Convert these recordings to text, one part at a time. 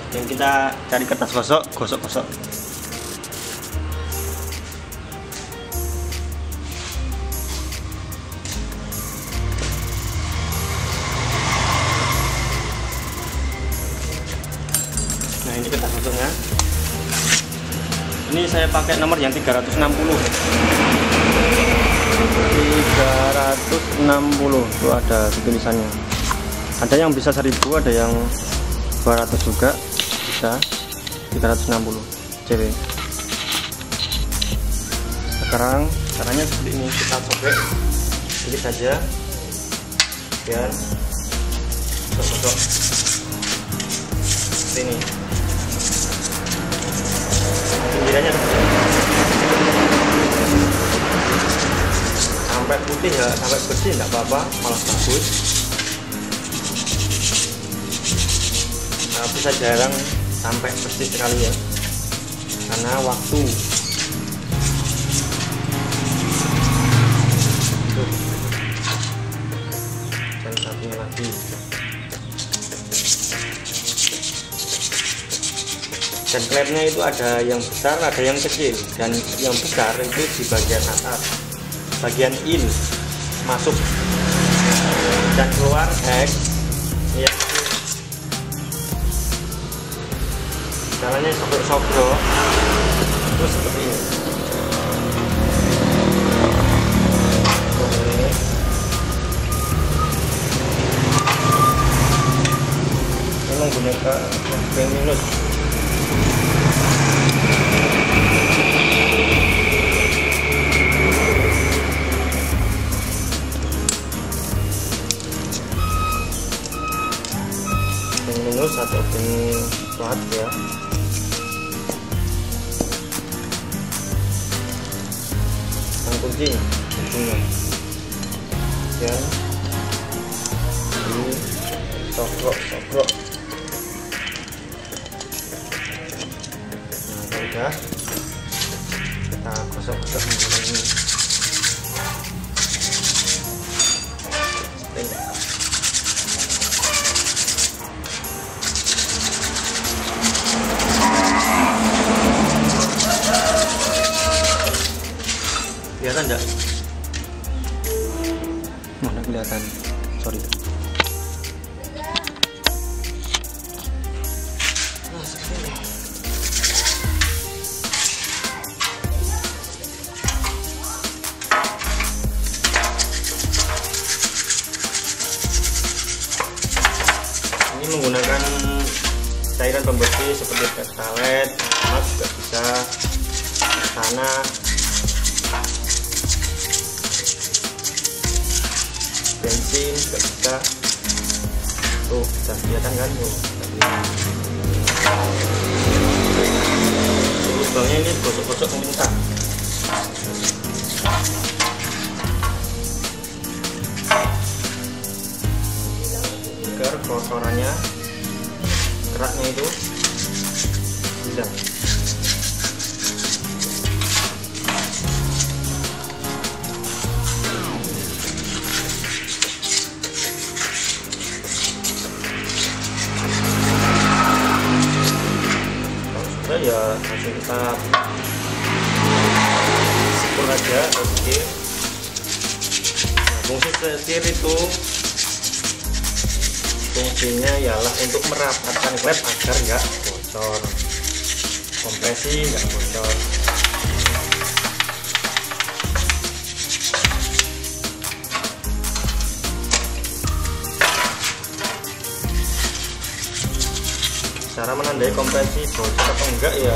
Dan kita cari kertas gosok, gosok-gosok. Nah, ini kertas gosoknya. Ini saya pakai nomor yang 360. 360 itu ada tulisannya. Ada yang bisa 1000, ada yang 200 juga bisa. 360 cewek. Sekarang caranya seperti ini, kita sobek sedikit saja biar gosok seperti ini. Pinggirannya sampai putih ya, sampai bersih enggak apa-apa, malah bagus. Tapi saya jarang sampai bersih sekali ya, karena waktu. Dan satunya lagi. Dan klepnya itu ada yang besar, ada yang kecil. Dan yang besar itu di bagian atas, bagian in masuk dan keluar X ya. Caranya sobek-sobek terus seperti ini. Ini menggunakan peng minus. Minus atau pin plat ya. Yang kunci ujungnya ya, ini sokrok. Nah, udah kita gosok-gosok ini. Kelihatan enggak? Mana kelihatan? Sorry. Nah, seperti ini. Ini menggunakan cairan pembersih seperti pertalite, emas juga bisa, sana. Bensin juga bisa. Tuh, bisa kelihatan kan tuh. Lubangnya ini gosok-gosok meminta. Agar kotorannya, keraknya itu hilang. Ya langsung kita sipur aja. Oke. Nah, fungsi setir itu fungsinya ialah untuk merapatkan klep agar nggak bocor, kompresi nggak bocor. Cara menandai kompresi bocor atau enggak ya,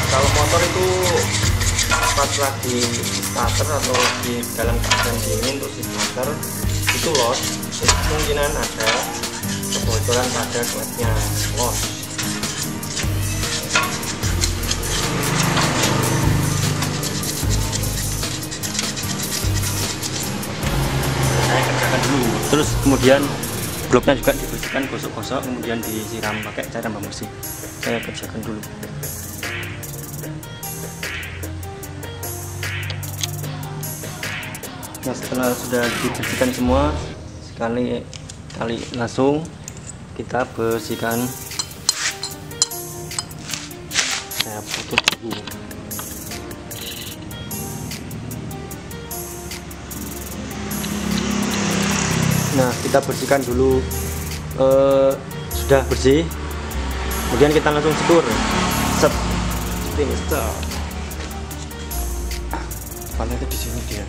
kalau motor itu pas lagi starter atau di dalam keadaan dingin terus di starter itu los, kemungkinan ada kebocoran pada klepnya, los. Saya kerjakan dulu, terus kemudian bloknya juga dibersihkan, gosok-gosok, kemudian disiram pakai cairan pembersih. Saya kerjakan dulu. Nah, setelah sudah dibersihkan semua, sekali langsung kita bersihkan foto dulu. Nah, kita bersihkan dulu. Sudah bersih, kemudian kita langsung setur. Set, ini set. Panah itu di sini dia.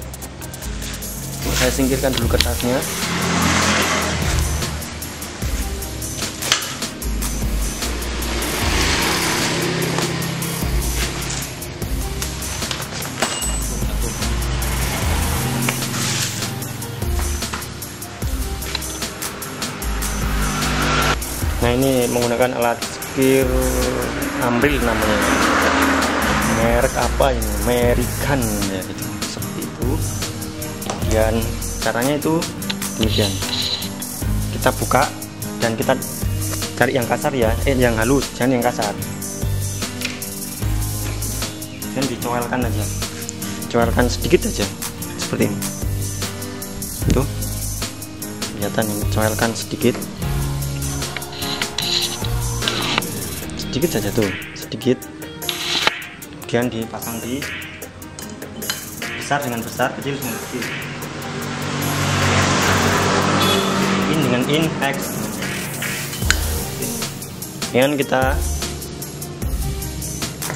Saya singkirkan dulu kertasnya. Nah, ini menggunakan alat skir Amril namanya, merek apa ini, American ya, itu seperti itu. Dan caranya itu demikian, kita buka dan kita cari yang kasar ya, yang halus, jangan yang kasar. Dan dicoelkan aja, coelkan sedikit aja seperti ini. Tuh kelihatan ini, coelkan sedikit saja tuh, sedikit. Kemudian dipasang di besar dengan besar, kecil dengan kecil. In dengan in, X. Kemudian kita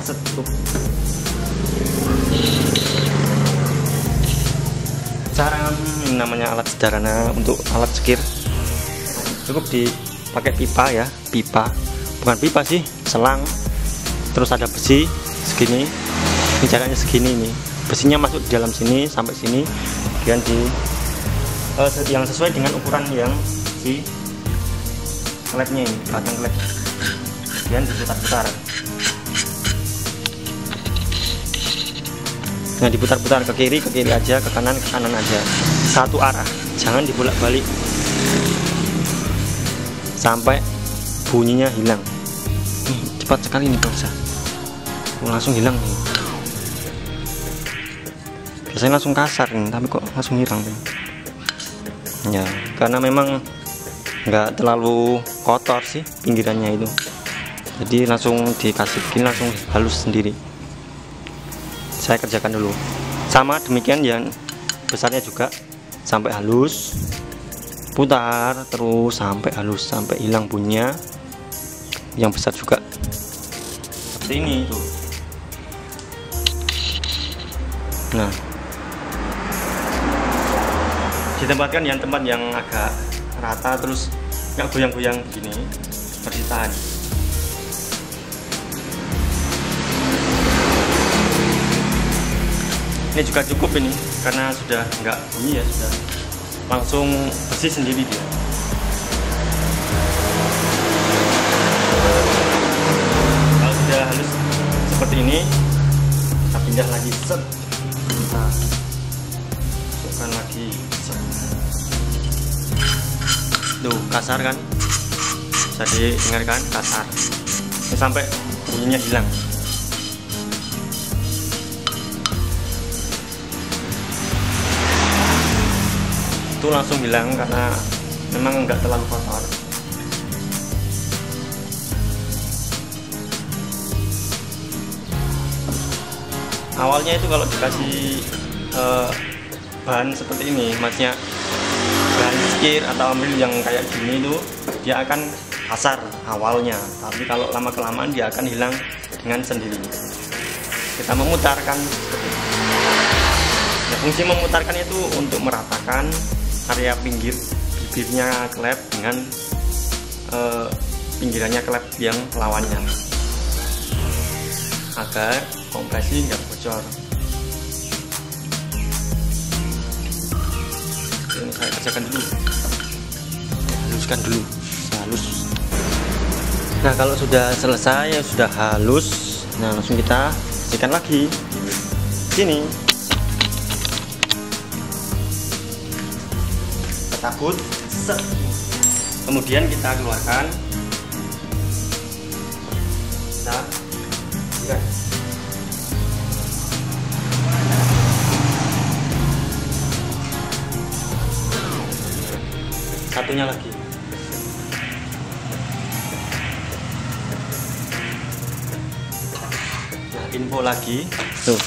setup. Cara ini namanya alat sederhana untuk alat skir. Cukup dipakai pipa ya, pipa. Bukan pipa sih, selang, terus ada besi segini, ini jaraknya segini nih, besinya masuk di dalam sini sampai sini, kemudian yang sesuai dengan ukuran yang si klepnya ini, batang klep, kemudian diputar-putar. Nah, diputar-putar ke kiri aja, ke kanan aja, satu arah, jangan dibolak-balik sampai bunyinya hilang. Cepat sekali nih pemirsa, langsung hilang nih. Biasanya langsung kasar nih, tapi kok langsung hilang nih. Ya, karena memang nggak terlalu kotor sih pinggirannya itu, jadi langsung dikasih begini langsung halus sendiri. Saya kerjakan dulu, sama demikian yang besarnya juga sampai halus, putar terus sampai halus, sampai hilang bunyinya. Yang besar juga seperti ini tuh. Nah, ditempatkan yang tempat yang agak rata, terus nggak goyang-goyang begini, seperti tahan. Ini juga cukup ini, karena sudah nggak bunyi ya, sudah langsung bersih sendiri dia. Halus seperti ini, kita pindah lagi, set, kita masukkan lagi, set. Tuh kasar kan, bisa didengarkan kasar, ini sampai bunyinya hilang. Itu langsung hilang karena memang nggak terlalu kotor. Awalnya itu kalau dikasih bahan seperti ini, maksudnya bahan skir atau amril yang kayak gini itu, dia akan kasar awalnya, tapi kalau lama kelamaan dia akan hilang dengan sendirinya. Kita memutarkan seperti ini. Nah, fungsi memutarkan itu untuk meratakan area pinggir bibirnya klep dengan pinggirannya klep yang lawannya, agar kompresi nggak bocor. Ini saya kerjakan dulu, haluskan dulu, halus. Nah, kalau sudah selesai, ya sudah halus, nah langsung kita bersihkan lagi sini. Kita tabut, set. Kemudian kita keluarkan, kita lihat. Satunya lagi. info lagi tuh,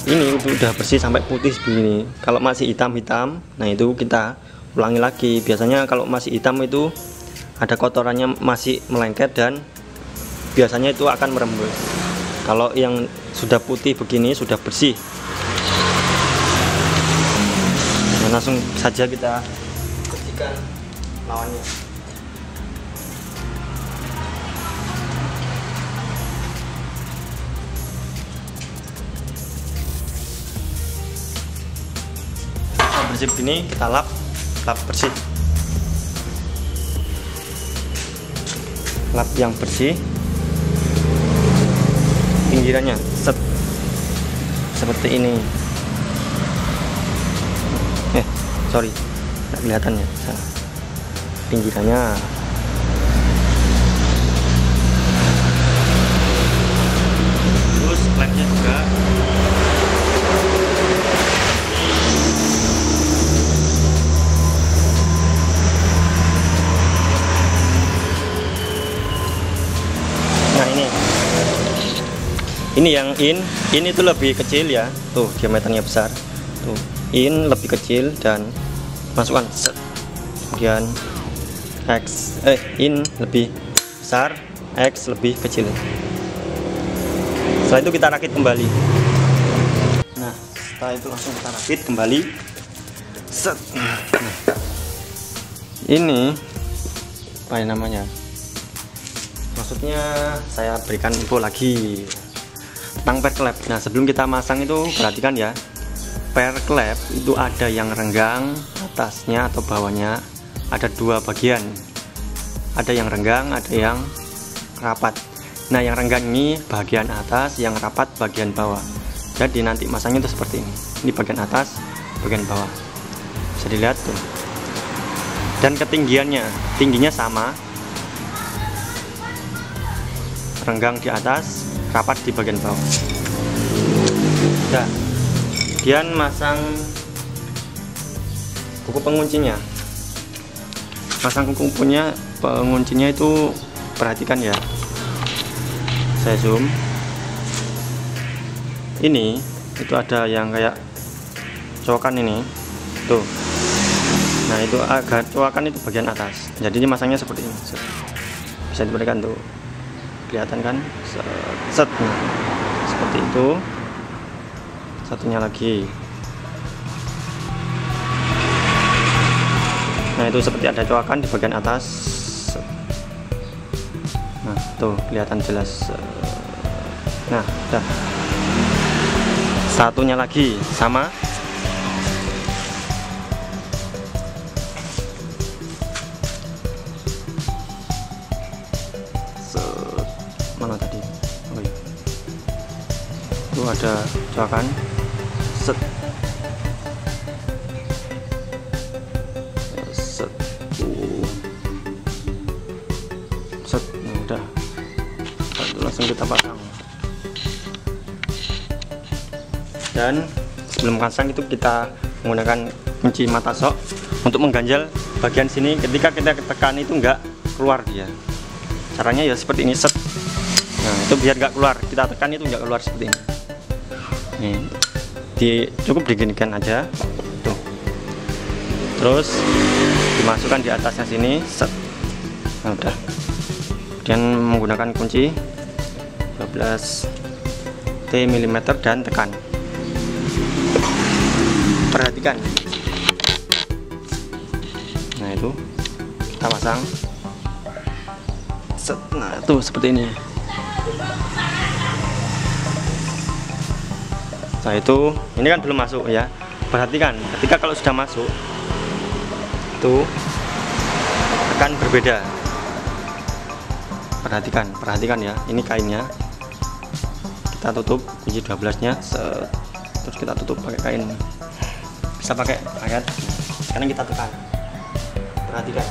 ini udah bersih sampai putih begini. Kalau masih hitam-hitam, nah itu kita ulangi lagi. Biasanya kalau masih hitam itu ada kotorannya masih melengket dan biasanya itu akan merembes. Kalau yang sudah putih begini sudah bersih, nah, langsung saja kita bersihkan lawannya. Bersih begini kita lap bersih, lap yang bersih pinggirannya set seperti ini. Sorry nggak kelihatan ya, salah. Pinggirannya terus klepnya juga. Ini yang ini tuh lebih kecil ya, tuh diameternya besar, tuh in lebih kecil dan masukkan set. Kemudian in lebih besar, X lebih kecil. Setelah itu kita rakit kembali. Nah setelah itu langsung kita rakit kembali set. Nah, ini apa namanya, maksudnya saya berikan info lagi tentang per klep. Nah sebelum kita masang itu perhatikan ya, per klep itu ada yang renggang atasnya atau bawahnya, ada dua bagian, ada yang renggang ada yang rapat. Nah yang renggang ini bagian atas, yang rapat bagian bawah. Jadi nanti masangnya itu seperti ini bagian atas bagian bawah, bisa dilihat tuh. Dan ketinggiannya, tingginya sama, renggang di atas, rapat di bagian bawah. Nah, kemudian masang kuku penguncinya. Masang kuku penguncinya itu perhatikan ya. Saya zoom. Ini itu ada yang kayak cowakan ini, tuh. Nah itu agak cowakan itu bagian atas. Jadi ini masangnya seperti ini. Bisa diberikan tuh. Kelihatan kan, set. Nah, seperti itu. Satunya lagi, nah itu seperti ada coakan di bagian atas. Nah tuh kelihatan jelas. Nah udah. Satunya lagi sama. Mana tadi? Oh iya. Itu ada coakan. Set. Set. Set. Nah, udah. Lalu langsung kita pasang. Dan sebelum pasang itu kita menggunakan kunci mata sok untuk mengganjal bagian sini. Ketika kita tekan itu enggak keluar dia. Caranya ya seperti ini, set. Nah itu biar nggak keluar, kita tekan itu nggak keluar seperti ini. Nih, cukup diginikan aja, tuh. Terus dimasukkan di atasnya sini, set. Nah udah. Kemudian menggunakan kunci 12 T mm dan tekan. Perhatikan. Nah itu kita pasang. Set. Nah itu seperti ini. Nah itu ini kan belum masuk ya. Perhatikan ketika kalau sudah masuk itu akan berbeda. Perhatikan ya, ini kainnya kita tutup kunci 12 nya terus kita tutup pakai kain, bisa pakai ayat. Sekarang kita tekan, perhatikan.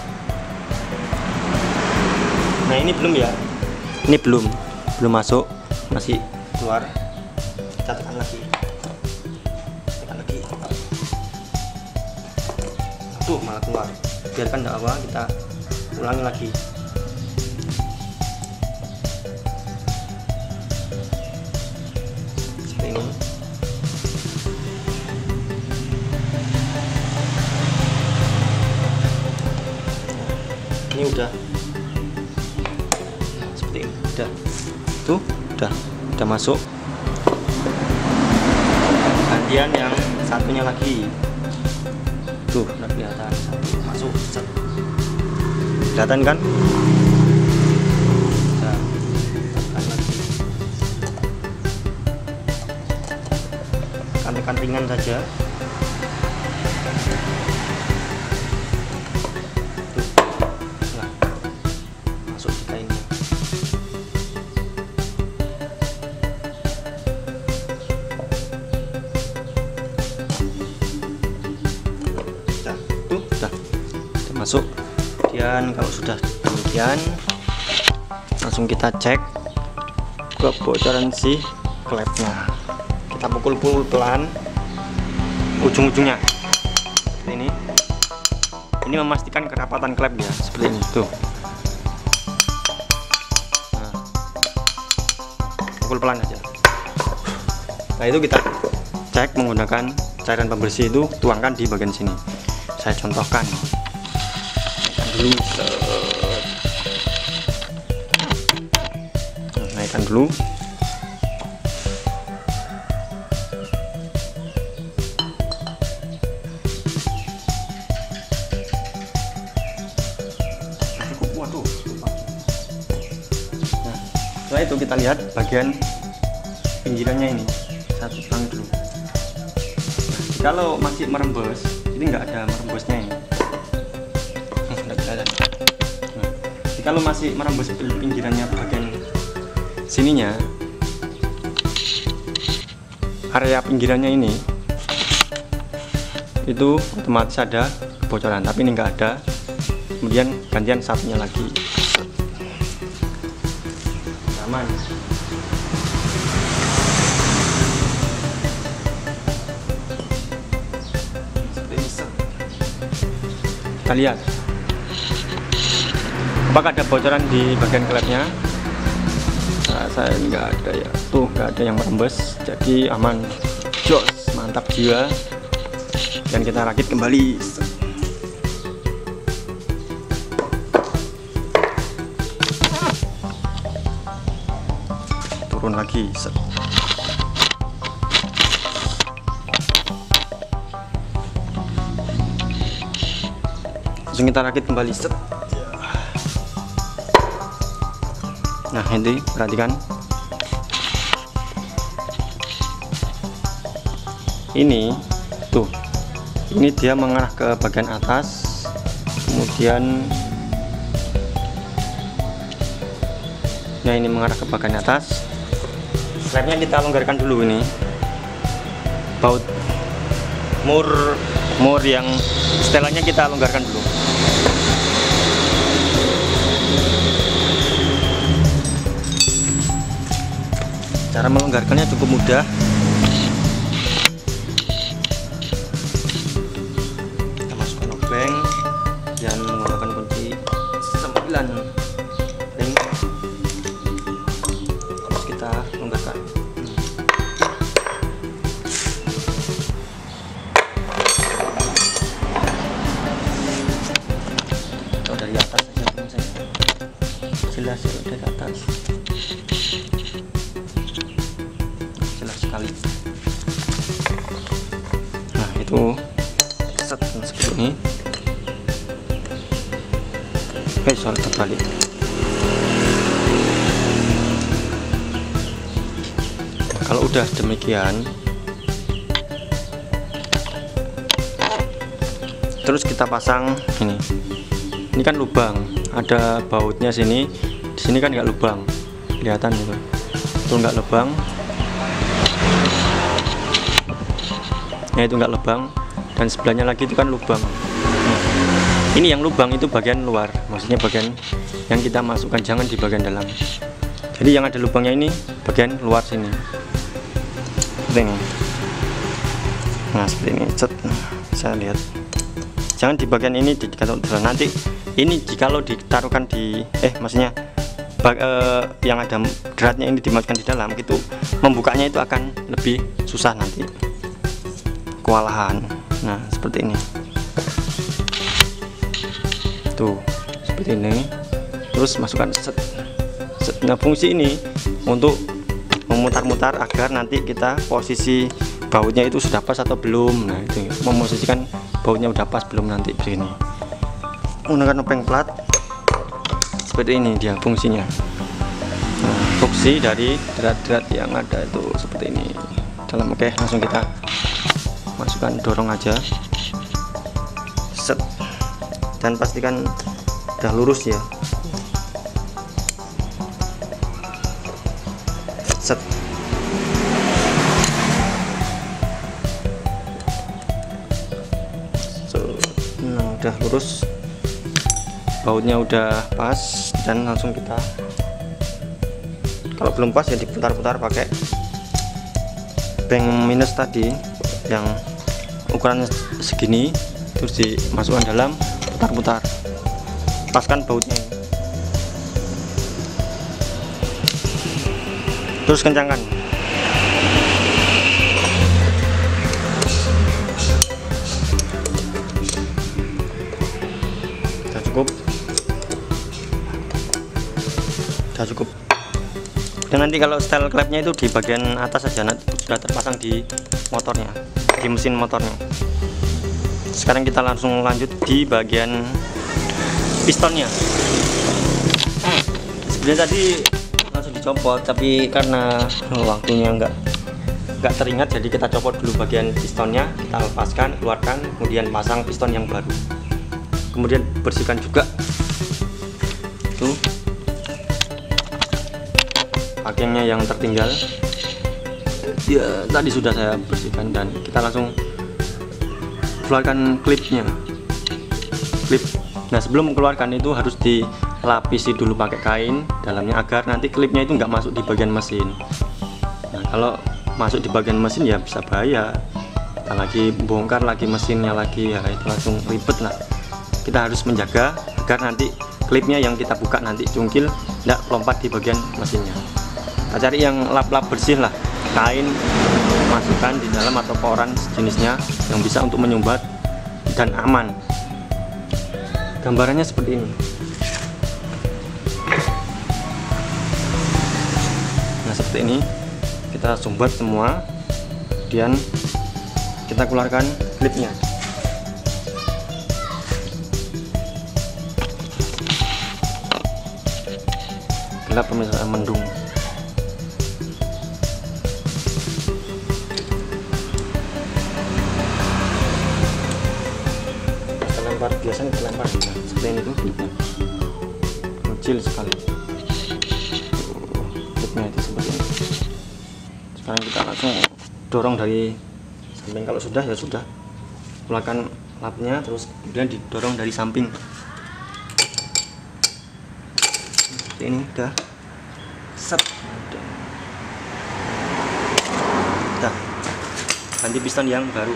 Nah ini belum ya, ini belum masuk, masih keluar. Kita tekan lagi. Tuh malah keluar. Biarkan tidak apa, kita ulangi lagi. ini udah seperti ini, udah tuh, udah masuk. Gantian yang satunya lagi tuh, udah kelihatan satu masuk, kelihatan kan? Nah, tekan lagi, tekan ringan saja. Nah, masuk ke kainnya. Udah masuk. Kemudian kalau sudah demikian, langsung kita cek kebocoran si klepnya. Kita pukul-pukul pelan ujung-ujungnya seperti ini memastikan kerapatan klep ya, seperti ini tuh. Nah, pukul pelan aja. Nah, itu kita cek menggunakan cairan pembersih, itu tuangkan di bagian sini. Saya contohkan dulu, naikkan dulu. Waduh. Nah, setelah itu kita lihat bagian pinggirannya ini, satu tangan dulu. Nah, kalau masih merembes, ini nggak ada merembesnya ini. Nah, kalau masih merembes pinggirannya bagian sininya, area pinggirannya ini, itu otomatis ada kebocoran, tapi ini nggak ada. Kemudian gantian satunya lagi, aman. Kita lihat apakah ada bocoran di bagian klepnya. Nah, saya nggak ada ya, tuh nggak ada yang merembes, jadi aman, jos, mantap jiwa. Dan kita rakit kembali. Turun lagi, set. Langsung kita rakit kembali, set. Nah, ini perhatikan, ini tuh, ini dia mengarah ke bagian atas, kemudian nah ini mengarah ke bagian atas. Klepnya kita longgarkan dulu, ini baut mur yang setelannya kita longgarkan dulu. Cara melonggarkannya cukup mudah. Kita masukkan obeng dan menggunakan kunci 9 ring. Terus kita longgarkan. Kalau dari atas saja, jelas ya, dari atas. Sekali. Nah, itu set seperti ini. Soal terbalik. Nah, kalau udah demikian, terus kita pasang ini. Ini kan lubang, ada bautnya sini. Di sini kan nggak lubang, kelihatan gitu. Itu nggak lubang. Nah, itu enggak lubang, dan sebelahnya lagi itu kan lubang. Ini yang lubang itu bagian luar, maksudnya bagian yang kita masukkan, jangan di bagian dalam. Jadi yang ada lubangnya ini bagian luar sini. Seperti ini. Nah, seperti ini. Cet. Saya lihat. Jangan di bagian ini dikasih nanti. Ini jikalau ditaruhkan di maksudnya yang ada dratnya ini dimasukkan di dalam, gitu membukanya itu akan lebih susah nanti. Kewalahan. Nah, seperti ini tuh, seperti ini, terus masukkan set. Nah, fungsi ini untuk memutar-mutar agar nanti kita posisi bautnya itu sudah pas atau belum. Nah, itu memosisikan bautnya udah pas belum nanti begini. Menggunakan obeng plat seperti ini dia fungsinya. Nah, fungsi dari drat-drat yang ada itu seperti ini. Oke, langsung kita masukkan, dorong aja, set, dan pastikan udah lurus ya, set. Nah, udah lurus, bautnya udah pas, dan langsung kita, kalau belum pas ya diputar-putar pakai beng minus tadi yang ukurannya segini, terus dimasukkan dalam, putar-putar, paskan bautnya ini. Terus kencangkan. Sudah cukup. Sudah cukup. Dan nanti kalau style klepnya itu di bagian atas saja, sudah terpasang di motornya, di mesin motornya. Sekarang kita langsung lanjut di bagian pistonnya. Sebenarnya tadi langsung dicopot, tapi karena waktunya nggak teringat, jadi kita copot dulu bagian pistonnya, kita lepaskan, keluarkan, kemudian pasang piston yang baru. Kemudian bersihkan juga tuh pakaiannya yang tertinggal ya, tadi sudah saya bersihkan, dan kita langsung keluarkan klipnya, klip. Nah, sebelum mengeluarkan itu harus dilapisi dulu pakai kain dalamnya agar nanti klipnya itu nggak masuk di bagian mesin. Nah, kalau masuk di bagian mesin ya bisa bahaya, kita lagi bongkar lagi mesinnya lagi ya, itu langsung ribet lah. Kita harus menjaga agar nanti klipnya yang kita buka nanti cungkil nggak lompat di bagian mesinnya. Kita cari yang lap-lap bersih lah, kain masukkan di dalam atau koran sejenisnya yang bisa untuk menyumbat dan aman. Gambarannya seperti ini. Nah, seperti ini kita sumbat semua, kemudian kita keluarkan klipnya. Gelap pemirsa, mendung. Biasanya dilempar seperti ini tuh, kecil sekali klipnya itu seperti ini. Sekarang kita langsung dorong dari samping. Kalau sudah ya sudah, keluarkan lapnya, terus kemudian didorong dari samping seperti ini. Udah set, udah ganti piston yang baru.